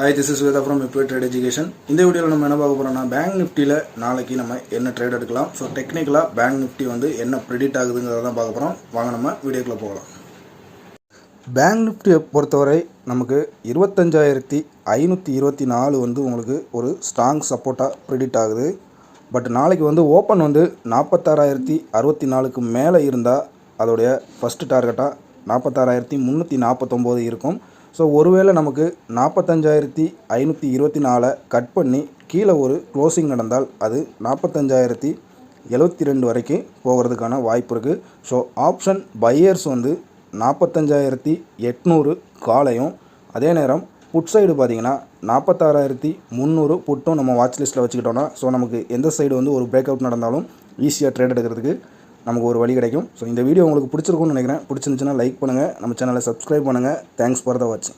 Hi, this is Veda from Equity Trade Education. இந்த வீடியோவில் நம்ம என்ன பார்க்க போகிறோம்னா பேங்க் நிஃப்டியில் நாளைக்கு நம்ம என்ன ட்ரேட் எடுக்கலாம். ஸோ டெக்னிக்கலாக பேங்க் நிஃப்டி வந்து என்ன ப்ரிடிக்ட் ஆகுதுங்கிறத தான் பார்க்க போகிறோம். வாங்க நம்ம வீடியோக்குள்ளே போகலாம். பேங்க் நிஃப்டியை பொறுத்தவரை நமக்கு 25,524 வந்து உங்களுக்கு ஒரு ஸ்ட்ராங் சப்போர்ட்டாக ப்ரிடிக்ட் ஆகுது. பட் நாளைக்கு வந்து ஓப்பன் வந்து 46,064க்கு மேலே இருந்தால் அதோடைய ஃபஸ்ட்டு டார்கெட்டாக 46,349 இருக்கும். ஸோ ஒருவேளை நமக்கு 45,524 கட் பண்ணி கீழே ஒரு க்ளோசிங் நடந்தால் அது 45,072 வரைக்கும் போகிறதுக்கான வாய்ப்பு இருக்குது. ஸோ ஆப்ஷன் பையர்ஸ் வந்து 45,800 காலையும், அதே நேரம் புட் சைடு பார்த்திங்கன்னா 46,300 புட்டும் நம்ம வாட்ச் லிஸ்ட்டில் வச்சுக்கிட்டோன்னா ஸோ நமக்கு எந்த சைடு வந்து ஒரு பிரேக் அவுட் நடந்தாலும் ஈஸியாக ட்ரேட் எடுக்கிறதுக்கு நமக்கு ஒரு வழி கிடைக்கும். ஸோ இந்த வீடியோ உங்களுக்கு பிடிச்சிருக்கும்னு நினைக்கிறேன். பிடிச்சிருந்துச்சுன்னா லைக் பண்ணுங்கள், நம்ம சேனலை சப்ஸ்கிரைப் பண்ணுங்கள். தேங்க்ஸ் ஃபார் த வாட்சிங்.